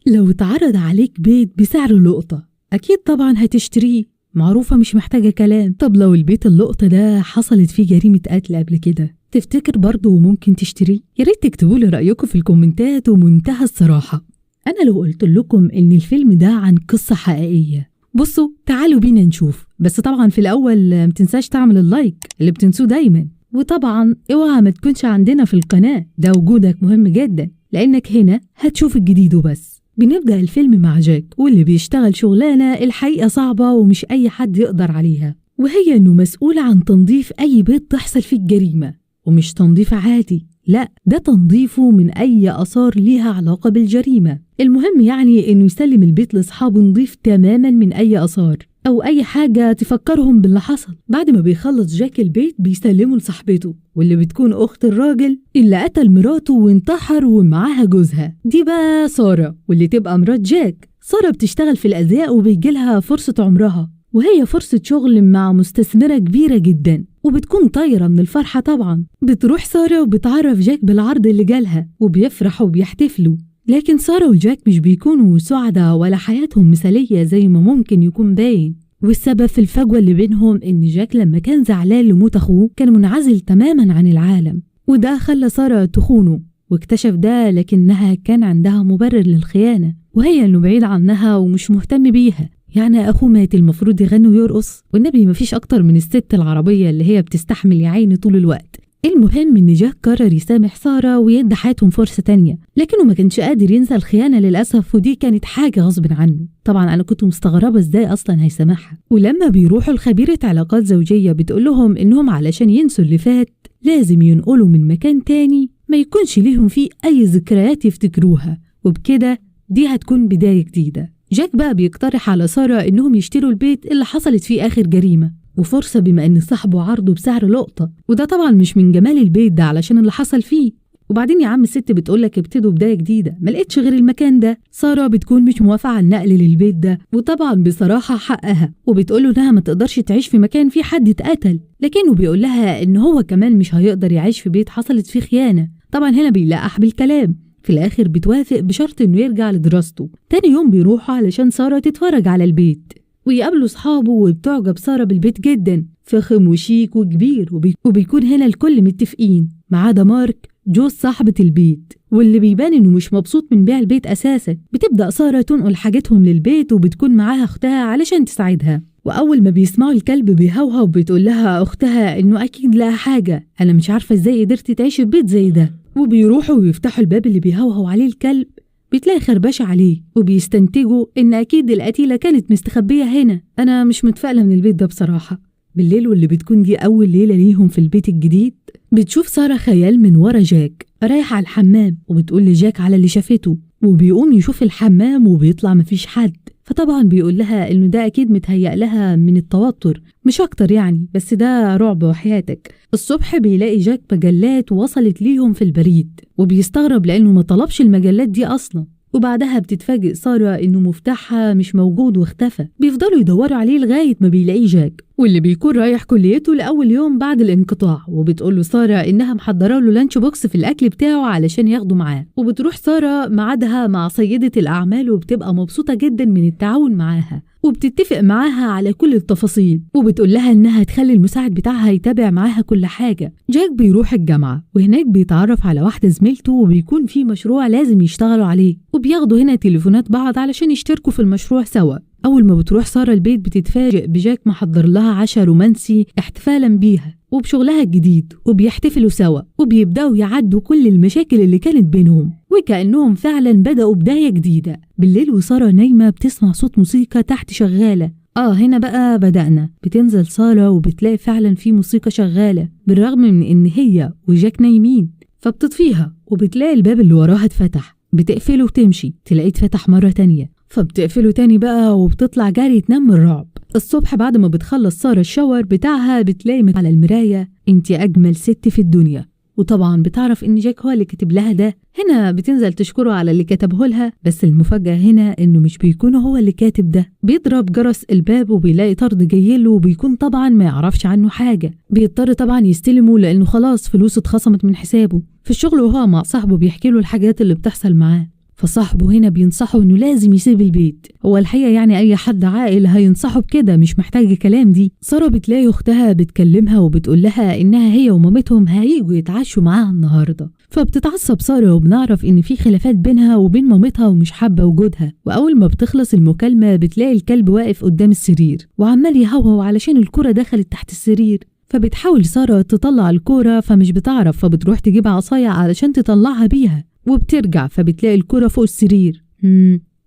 لو اتعرض عليك بيت بسعر لقطة أكيد طبعا هتشتريه، معروفة مش محتاجة كلام. طب لو البيت اللقطة ده حصلت فيه جريمة قتل قبل كده، تفتكر برضه ممكن تشتريه؟ يا ريت تكتبوا لي رأيكم في الكومنتات ومنتهى الصراحة. أنا لو قلت لكم إن الفيلم ده عن قصة حقيقية، بصوا تعالوا بينا نشوف، بس طبعا في الأول متنساش تعمل اللايك اللي بتنسوه دايما، وطبعا اوعى ما تكونش عندنا في القناة، ده وجودك مهم جدا لأنك هنا هتشوف الجديد وبس. بنبدأ الفيلم مع جاك واللي بيشتغل شغلانة الحقيقة صعبة ومش أي حد يقدر عليها، وهي إنه مسؤول عن تنظيف أي بيت تحصل فيه الجريمة، ومش تنظيف عادي، لا ده تنظيفه من أي آثار ليها علاقة بالجريمة. المهم يعني إنه يسلم البيت لأصحابه نظيف تماما من أي آثار أو أي حاجة تفكرهم باللي حصل. بعد ما بيخلص جاك البيت بيسلمه لصاحبته واللي بتكون أخت الراجل اللي قتل مراته وانتحر ومعاها جوزها، دي بقى سارة واللي تبقى مرات جاك. سارة بتشتغل في الأزياء وبيجيلها فرصة عمرها، وهي فرصة شغل مع مستثمرة كبيرة جدا، وبتكون طايرة من الفرحة طبعا. بتروح سارة وبتعرف جاك بالعرض اللي جالها وبيفرحوا وبيحتفلوا، لكن سارة وجاك مش بيكونوا سعداء ولا حياتهم مثالية زي ما ممكن يكون باين، والسبب في الفجوة اللي بينهم إن جاك لما كان زعلان لموت أخوه كان منعزل تماما عن العالم، وده خلى سارة تخونه، واكتشف ده لكنها كان عندها مبرر للخيانة، وهي إنه بعيد عنها ومش مهتم بيها. يعني أخوه مات المفروض يغني ويرقص، والنبي مفيش أكتر من الست العربية اللي هي بتستحمل يا عيني طول الوقت. المهم إن جاك قرر يسامح سارة ويدي حياتهم فرصة تانية، لكنه ما كانش قادر ينسى الخيانة للأسف، ودي كانت حاجة غصب عنه. طبعا أنا كنت مستغربة إزاي أصلا هيسامحها. ولما بيروحوا لخبيرة علاقات زوجية بتقول لهم إنهم علشان ينسوا اللي فات لازم ينقلوا من مكان تاني ما يكونش ليهم فيه أي ذكريات يفتكروها، وبكده دي هتكون بداية جديدة. جاك بقى بيقترح على سارة إنهم يشتروا البيت اللي حصلت فيه آخر جريمة، وفرصة بما إن صاحبه عرضه بسعر لقطة، وده طبعا مش من جمال البيت ده علشان اللي حصل فيه. وبعدين يا عم الست بتقولك ابتدوا بداية جديدة، ما لقيتش غير المكان ده. سارة بتكون مش موافقة على النقل للبيت ده، وطبعا بصراحة حقها، وبتقوله إنها ما تقدرش تعيش في مكان فيه حد اتقتل، لكنه بيقول لها إن هو كمان مش هيقدر يعيش في بيت حصلت فيه خيانة. طبعا هنا بيلقح بالكلام. في الآخر بتوافق بشرط إنه يرجع لدراسته. تاني يوم بيروحوا علشان سارة تتفرج على البيت، ويقابلوا صحابه وبتعجب سارة بالبيت جدا، فخم وشيك وكبير، وبيكون هنا الكل متفقين ما عدا مارك جوز صاحبة البيت، واللي بيبان إنه مش مبسوط من بيع البيت أساسا. بتبدأ سارة تنقل حاجتهم للبيت وبتكون معاها أختها علشان تساعدها، وأول ما بيسمعوا الكلب بيهوهو بتقول لها أختها إنه أكيد لها حاجة، أنا مش عارفة إزاي قدرتي تعيشي في بيت زي ده. وبيروحوا ويفتحوا الباب اللي بيهوهو عليه الكلب، بتلاقي خربشة عليه، وبيستنتجوا إن أكيد القتيلة كانت مستخبية هنا. أنا مش متفائلة من البيت ده بصراحة. بالليل واللي بتكون دي أول ليلة ليهم في البيت الجديد، بتشوف سارة خيال من ورا جاك رايح على الحمام، وبتقول لجاك على اللي شافته، وبيقوم يشوف الحمام وبيطلع مفيش حد، فطبعا بيقول لها إنه ده أكيد متهيأ لها من التوتر مش أكتر يعني، بس ده رعب وحياتك. الصبح بيلاقي جاك مجلات وصلت ليهم في البريد، وبيستغرب لأنه ما طلبش المجلات دي أصلا. وبعدها بتتفاجئ سارة إنه مفتاحها مش موجود واختفى. بيفضلوا يدوروا عليه لغاية ما بيلاقيه جاك، واللي بيكون رايح كليته لأول يوم بعد الانقطاع، وبتقوله سارة إنها محضرة له لانش بوكس في الأكل بتاعه علشان ياخده معاه. وبتروح سارة ميعادها مع سيدة الأعمال، وبتبقى مبسوطة جدا من التعاون معاها، وبتتفق معاها على كل التفاصيل، وبتقول لها إنها تخلي المساعد بتاعها يتابع معاها كل حاجة. جاك بيروح الجامعة، وهناك بيتعرف على واحدة زميلته، وبيكون في مشروع لازم يشتغلوا عليه، وبياخدوا هنا تليفونات بعض علشان يشتركوا في المشروع سوا. أول ما بتروح سارة البيت بتتفاجئ بجاك محضر لها عشاء رومانسي احتفالا بيها وبشغلها الجديد، وبيحتفلوا سوا وبيبدأوا يعدوا كل المشاكل اللي كانت بينهم، وكأنهم فعلا بدأوا بداية جديدة. بالليل وسارة نايمة بتسمع صوت موسيقى تحت شغالة. هنا بقى بدأنا. بتنزل سارة وبتلاقي فعلا في موسيقى شغالة بالرغم من إن هي وجاك نايمين، فبتطفيها وبتلاقي الباب اللي وراها اتفتح. بتقفله وتمشي، تلاقيه اتفتح مرة تانية، فبتقفله تاني بقى وبتطلع جري تنام من الرعب. الصبح بعد ما بتخلص سارة الشاور بتاعها بتلاقي على المراية انتي أجمل ست في الدنيا، وطبعا بتعرف ان جاك هو اللي كتب لها ده. هنا بتنزل تشكره على اللي كتبه لها، بس المفاجأة هنا انه مش بيكون هو اللي كاتب ده. بيضرب جرس الباب وبيلاقي طرد جايله، وبيكون طبعا ما يعرفش عنه حاجة. بيضطر طبعا يستلمه لانه خلاص فلوسه اتخصمت من حسابه في الشغل، وهو مع صاحبه بيحكي له الحاجات اللي بتحصل معاه. فصاحبه هنا بينصحه انه لازم يسيب البيت. هو الحقيقة يعني اي حد عاقل هينصحه بكده، مش محتاجة كلام دي. سارة بتلاقي اختها بتكلمها وبتقول لها انها هي ومامتهم هيجوا يتعشوا معاها النهاردة، فبتتعصب سارة وبنعرف ان في خلافات بينها وبين مامتها ومش حابة وجودها. واول ما بتخلص المكالمة بتلاقي الكلب واقف قدام السرير وعمال يهوهو علشان الكرة دخلت تحت السرير. فبتحاول سارة تطلع الكرة فمش بتعرف، فبتروح تجيب عصاية علشان تطلعها بيها وبترجع فبتلاقي الكرة فوق السرير.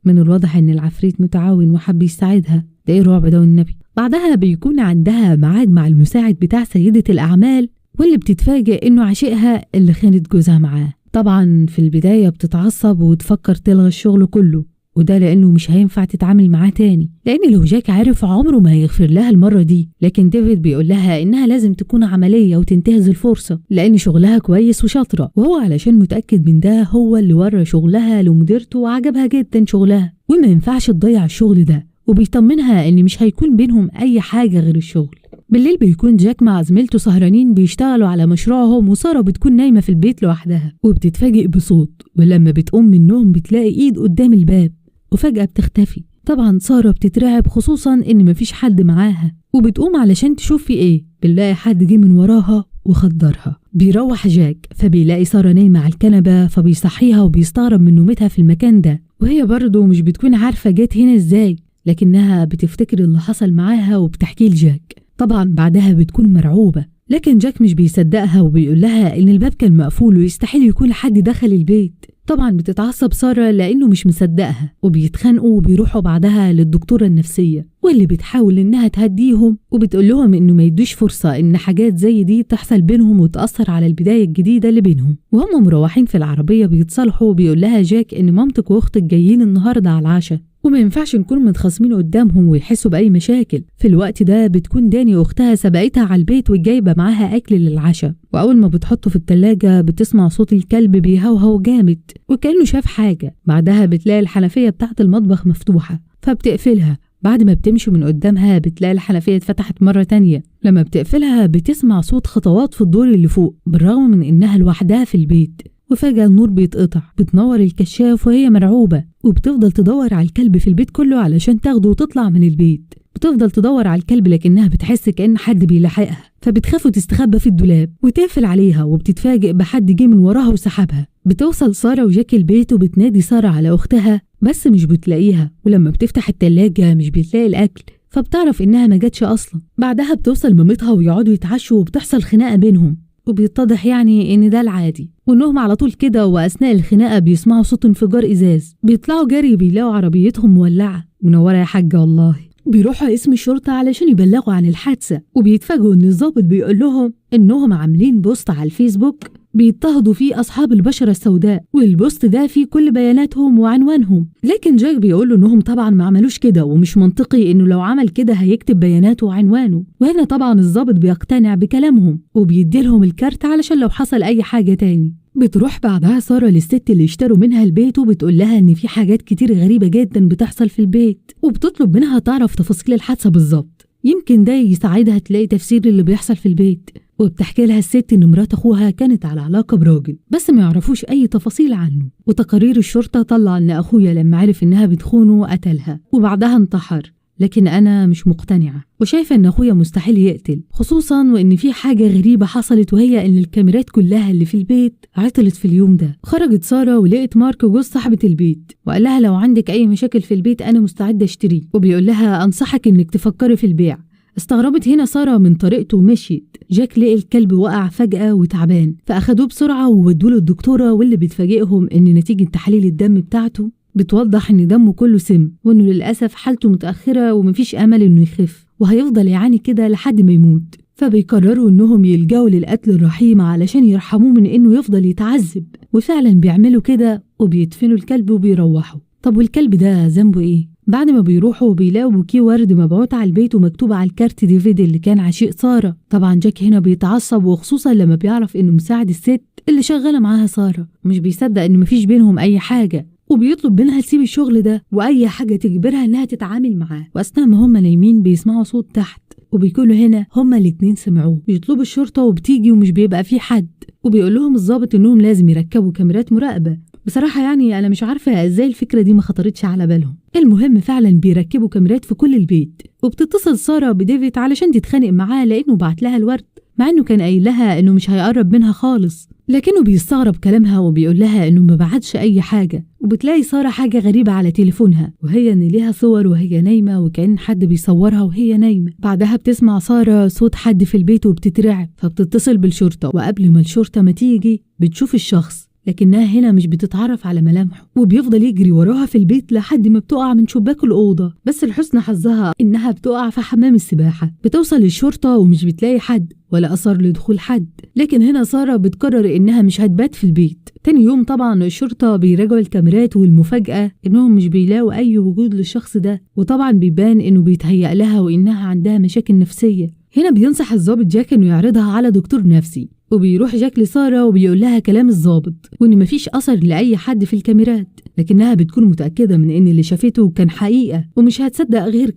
من الواضح ان العفريت متعاون وحب يساعدها. ده ايه الرعب ده والنبي. بعدها بيكون عندها ميعاد مع المساعد بتاع سيدة الأعمال، واللي بتتفاجئ انه عشيقها اللي خانت جوزها معاه. طبعا في البداية بتتعصب وتفكر تلغي الشغل كله، وده لأنه مش هينفع تتعامل معاه تاني، لأن لو جاك عارف عمره ما هيغفر لها المرة دي. لكن ديفيد بيقول لها إنها لازم تكون عملية وتنتهز الفرصة، لأن شغلها كويس وشاطرة، وهو علشان متأكد من ده هو اللي ورى شغلها لمديرته وعجبها جدا شغلها، وما ينفعش تضيع الشغل ده، وبيطمنها إن مش هيكون بينهم أي حاجة غير الشغل. بالليل بيكون جاك مع زميلته سهرانين بيشتغلوا على مشروعهم، وسارة بتكون نايمة في البيت لوحدها وبتتفاجئ بصوت، ولما بتقوم من النوم بتلاقي إيد قدام الباب وفجأة بتختفي. طبعا سارة بتترعب خصوصا إن مفيش حد معاها، وبتقوم علشان تشوف في إيه، بنلاقي حد جه من وراها وخدرها. بيروح جاك فبيلاقي سارة نايمة على الكنبة، فبيصحيها وبيستغرب من نومتها في المكان ده، وهي برضه مش بتكون عارفة جت هنا إزاي، لكنها بتفتكر اللي حصل معاها وبتحكيه لجاك. طبعا بعدها بتكون مرعوبة، لكن جاك مش بيصدقها وبيقول لها إن الباب كان مقفول ويستحيل يكون حد دخل البيت. طبعا بتتعصب سارة لأنه مش مصدقها، وبيتخانقوا وبيروحوا بعدها للدكتورة النفسية، واللي بتحاول إنها تهديهم وبتقول لهم إنه ما يدوش فرصة إن حاجات زي دي تحصل بينهم وتأثر على البداية الجديدة اللي بينهم. وهم مروحين في العربية بيتصالحوا، وبيقول لها جاك إن مامتك وأختك جايين النهاردة على العشاء وما ينفعش نكون متخاصمين قدامهم ويحسوا بأي مشاكل. في الوقت ده بتكون داني أختها سبقتها على البيت وجايبة معاها أكل للعشاء، وأول ما بتحطه في التلاجة بتسمع صوت الكلب بيهوهو جامد وكأنه شاف حاجة. بعدها بتلاقي الحنفية بتاعت المطبخ مفتوحة فبتقفلها. بعد ما بتمشي من قدامها بتلاقي الحنفية اتفتحت مرة تانية. لما بتقفلها بتسمع صوت خطوات في الدور اللي فوق بالرغم من إنها لوحدها في البيت، وفجأة النور بيتقطع. بتنور الكشاف وهي مرعوبة، وبتفضل تدور على الكلب في البيت كله علشان تاخده وتطلع من البيت. بتفضل تدور على الكلب لكنها بتحس كأن حد بيلاحقها، فبتخاف وتستخبى في الدولاب وتقفل عليها، وبتتفاجئ بحد جه من وراها وسحبها. بتوصل سارة وجاك البيت وبتنادي سارة على أختها بس مش بتلاقيها، ولما بتفتح التلاجة مش بتلاقي الأكل، فبتعرف إنها ما جاتش أصلا. بعدها بتوصل مامتها ويقعدوا يتعشوا وبتحصل خناقة بينهم، وبيتضح يعني إن ده العادي وإنهم على طول كده. وأثناء الخناقة بيسمعوا صوت انفجار إزاز، بيطلعوا جري بيلاقوا عربيتهم مولعة. منورة يا حاجة والله. بيروحوا اسم الشرطة علشان يبلغوا عن الحادثة، وبيتفاجئوا إن الضابط بيقول لهم إنهم عاملين بوست على الفيسبوك بيضطهدوا فيه أصحاب البشرة السوداء، والبوست ده فيه كل بياناتهم وعنوانهم. لكن جاك بيقول إنهم طبعا ما عملوش كده، ومش منطقي إنه لو عمل كده هيكتب بياناته وعنوانه. وهنا طبعا الضابط بيقتنع بكلامهم وبيديلهم الكارت علشان لو حصل أي حاجة تاني. بتروح بعدها سارة للست اللي اشتروا منها البيت وبتقول لها إن في حاجات كتير غريبة جدا بتحصل في البيت، وبتطلب منها تعرف تفاصيل الحادثة بالظبط، يمكن ده يساعدها تلاقي تفسير اللي بيحصل في البيت. وبتحكي لها الست إن مرات أخوها كانت على علاقة براجل بس ما يعرفوش أي تفاصيل عنه، وتقارير الشرطة طلع إن أخويا لما عرف إنها بتخونه قتلها وبعدها انتحر. لكن أنا مش مقتنعة وشايفة إن أخويا مستحيل يقتل، خصوصا وإن في حاجة غريبة حصلت، وهي إن الكاميرات كلها اللي في البيت عطلت في اليوم ده. خرجت سارة ولقيت مارك جوز صاحبة البيت وقال لها لو عندك أي مشاكل في البيت أنا مستعدة أشتريه، وبيقول لها أنصحك إنك تفكري في البيع. استغربت هنا سارة من طريقته ومشيت. جاك لقي الكلب وقع فجأة وتعبان، فأخدوه بسرعة وودوه للدكتورة، واللي بتفاجئهم إن نتيجة تحاليل الدم بتاعته بتوضح إن دمه كله سم، وإنه للأسف حالته متأخرة ومفيش أمل إنه يخف، وهيفضل يعاني كده لحد ما يموت. فبيقرروا إنهم يلجأوا للقتل الرحيم علشان يرحموه من إنه يفضل يتعذب، وفعلا بيعملوا كده وبيدفنوا الكلب وبيروحوا. طب والكلب ده ذنبه إيه؟ بعد ما بيروحوا بيلاقوا بوكيه ورد مبعوت على البيت ومكتوب على الكارت ديفيد اللي كان عشيق سارة. طبعا جاك هنا بيتعصب، وخصوصا لما بيعرف إنه مساعد الست اللي شغالة معاها سارة، ومش بيصدق إن مفيش بينهم أي حاجة، وبيطلب منها تسيب الشغل ده وأي حاجة تجبرها إنها تتعامل معاه. وأثناء ما هما نايمين بيسمعوا صوت تحت، وبيقولوا هنا هما الاتنين سمعوه. بيطلبوا الشرطة وبتيجي ومش بيبقى في حد، وبيقول لهم الضابط إنهم لازم يركبوا كاميرات مراقبة بصراحة يعني أنا مش عارفة إزاي الفكرة دي ما خطرتش على بالهم. المهم فعلا بيركبوا كاميرات في كل البيت، وبتتصل سارة بديفيد علشان تتخانق معاه لأنه بعت لها الورد، مع إنه كان قايل لها إنه مش هيقرب منها خالص، لكنه بيستغرب كلامها وبيقول لها إنه ما بعتش أي حاجة. وبتلاقي سارة حاجة غريبة على تليفونها، وهي إن ليها صور وهي نايمة وكأن حد بيصورها وهي نايمة. بعدها بتسمع سارة صوت حد في البيت وبتترعب، فبتتصل بالشرطة، وقبل ما الشرطة ما تيجي بتشوف الشخص، لكنها هنا مش بتتعرف على ملامحه، وبيفضل يجري وراها في البيت لحد ما بتقع من شباك الأوضة. بس لحسن حظها إنها بتقع في حمام السباحة. بتوصل للشرطة ومش بتلاقي حد ولا أثر لدخول حد، لكن هنا سارة بتقرر إنها مش هتبات في البيت. تاني يوم طبعا الشرطة بيراجعوا الكاميرات، والمفاجأة إنهم مش بيلاقوا أي وجود للشخص ده، وطبعا بيبان إنه بيتهيأ لها وإنها عندها مشاكل نفسية. هنا بينصح الضابط جاك إنه يعرضها على دكتور نفسي، وبيروح جاك لسارة وبيقول لها كلام الضابط وإن مفيش أثر لأي حد في الكاميرات، لكنها بتكون متأكدة من إن اللي شافته كان حقيقة ومش هتصدق غير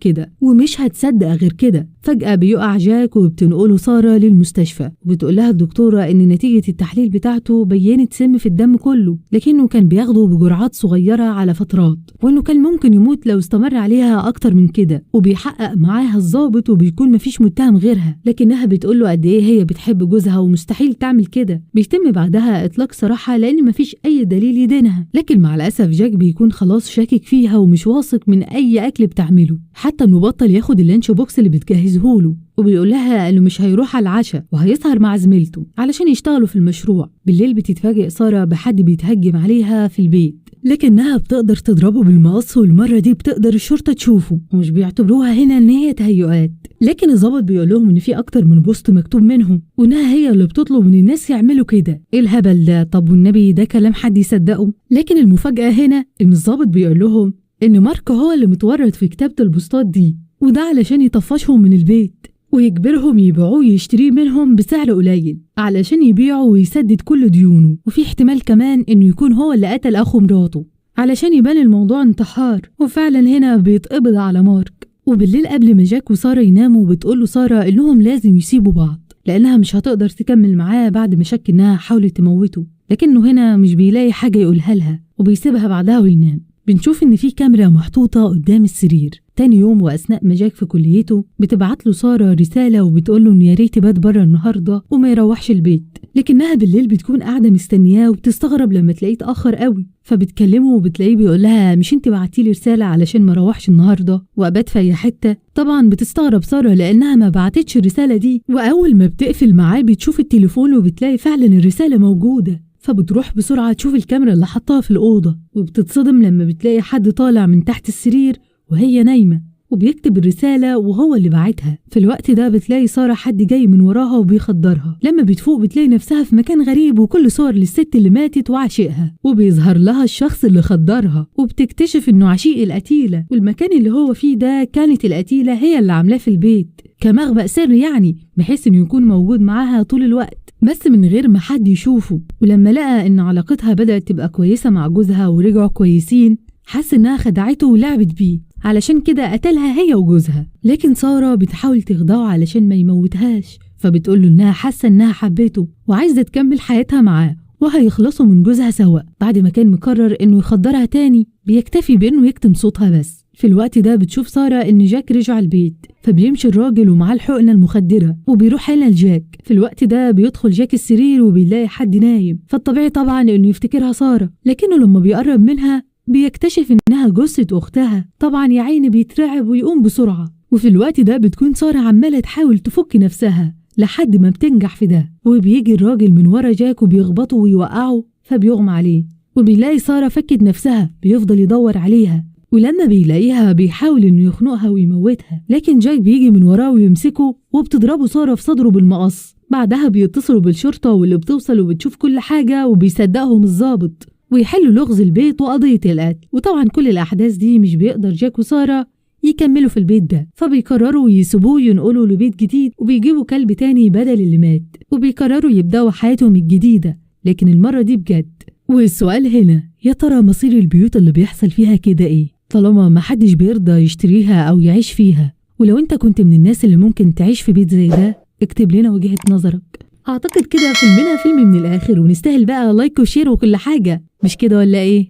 كده. فجأة بيقع جاك وبتنقله سارة للمستشفى، وبتقول لها الدكتورة إن نتيجة التحليل بتاعته بينت سم في الدم كله، لكنه كان بياخده بجرعات صغيرة على فترات، وإنه كان ممكن يموت لو استمر عليها أكتر من كده. وبيحقق معاها الضابط وبيكون مفيش متهم غيرها، لكنها بتقول له قد إيه هي بتحب جوزها ومستحيل تعمل كده. بيتم بعدها إطلاق سراحها لأن مفيش أي دليل يدينها، لكن مع الأسف جاك بيكون خلاص شاكك فيها ومش واثق من أي أكل بتعمله، حتى إنه بطل ياخد اللانش بوكس اللي بتجهزهوله، وبيقول لها إنه مش هيروح على العشاء وهيسهر مع زميلته علشان يشتغلوا في المشروع. بالليل بتتفاجئ سارة بحد بيتهجم عليها في البيت، لكنها بتقدر تضربه بالمقص، والمرة دي بتقدر الشرطة تشوفه، ومش بيعتبروها هنا إن هي تهيؤات. لكن الضابط بيقول لهم إن في أكتر من بوست مكتوب منهم، وإنها هي اللي بتطلب من الناس يعملوا كده. إيه الهبل ده؟ طب والنبي ده كلام حد يصدقه؟ لكن المفاجأة هنا إن الضابط بيقول لهم إن مارك هو اللي متورط في كتابة البوستات دي، وده علشان يطفشهم من البيت ويجبرهم يبيعوه يشتريه منهم بسعر قليل علشان يبيعه ويسدد كل ديونه. وفي احتمال كمان إنه يكون هو اللي قتل أخو مراته علشان يبان الموضوع انتحار. وفعلا هنا بيتقبض على مارك. وبالليل قبل ما جاك وسارة يناموا بتقوله سارة إنهم لازم يسيبوا بعض لأنها مش هتقدر تكمل معاه بعد ما شك إنها حاولت تموته، لكنه هنا مش بيلاقي حاجة يقولها لها وبيسيبها بعدها وينام. بنشوف إن في كاميرا محطوطة قدام السرير. تاني يوم وأثناء ما جاك في كليته بتبعت له سارة رسالة وبتقول له إن يا ريت يبات بره النهارده وما يروحش البيت، لكنها بالليل بتكون قاعدة مستنياه وبتستغرب لما تلاقيه اتأخر قوي، فبتكلمه وبتلاقيه بيقول لها مش انت بعتيلي رسالة علشان ما اروحش النهارده وابات في اي حتة؟ طبعا بتستغرب سارة لأنها ما بعتتش الرسالة دي، وأول ما بتقفل معاه بتشوف التليفون وبتلاقي فعلا الرسالة موجودة، فبتروح بسرعة تشوف الكاميرا اللي حطها في الأوضة، وبتتصدم لما بتلاقي حد طالع من تحت السرير وهي نايمة وبيكتب الرسالة وهو اللي بعتها. في الوقت ده بتلاقي سارة حد جاي من وراها وبيخدرها. لما بتفوق بتلاقي نفسها في مكان غريب وكل صور للست اللي ماتت وعشيقها، وبيظهر لها الشخص اللي خدرها وبتكتشف انه عشيق القتيلة، والمكان اللي هو فيه ده كانت القتيلة هي اللي عاملاه في البيت كمخبأ سر، يعني بحيث انه يكون موجود معاها طول الوقت بس من غير ما حد يشوفه. ولما لقى ان علاقتها بدأت تبقى كويسة مع جوزها ورجعوا كويسين حس انها خدعته ولعبت بيه، علشان كده قتلها هي وجوزها. لكن سارة بتحاول تخدعه علشان ما يموتهاش، فبتقوله انها حاسة انها حبته وعايزة تكمل حياتها معاه وهيخلصوا من جوزها سوا. بعد ما كان مقرر انه يخدرها تاني بيكتفي بانه يكتم صوتها بس. في الوقت ده بتشوف سارة ان جاك رجع البيت، فبيمشي الراجل ومعاه الحقنة المخدرة وبيروح هنا لجاك. في الوقت ده بيدخل جاك السرير وبيلاقي حد نايم، فالطبيعي طبعا انه يفتكرها سارة، لكنه لما بيقرب منها بيكتشف انها جثة اختها. طبعا يا عيني بيترعب ويقوم بسرعة. وفي الوقت ده بتكون سارة عمالة تحاول تفك نفسها لحد ما بتنجح في ده، وبيجي الراجل من ورا جاك وبيخبطه ويوقعه فبيغمى عليه، وبيلاقي سارة فكت نفسها. بيفضل يدور عليها ولما بيلاقيها بيحاول انه يخنقها ويموتها، لكن جاك بيجي من وراه ويمسكه وبتضربه سارة في صدره بالمقص. بعدها بيتصلوا بالشرطة واللي بتوصل وبتشوف كل حاجة وبيصدقهم الضابط ويحلوا لغز البيت وقضية القتل. وطبعا كل الأحداث دي مش بيقدر جاك وسارة يكملوا في البيت ده، فبيقرروا يسيبوه ينقلوا لبيت جديد وبيجيبوا كلب تاني بدل اللي مات، وبيقرروا يبدأوا حياتهم الجديدة لكن المرة دي بجد. والسؤال هنا يا ترى مصير البيوت اللي بيحصل فيها كده ايه طالما محدش بيرضى يشتريها أو يعيش فيها؟ ولو انت كنت من الناس اللي ممكن تعيش في بيت زي ده اكتب لنا وجهة نظرك. اعتقد كده فيلمنا فيلم من الاخر، ونستاهل بقى لايك وشير وكل حاجة، مش كده ولا ايه؟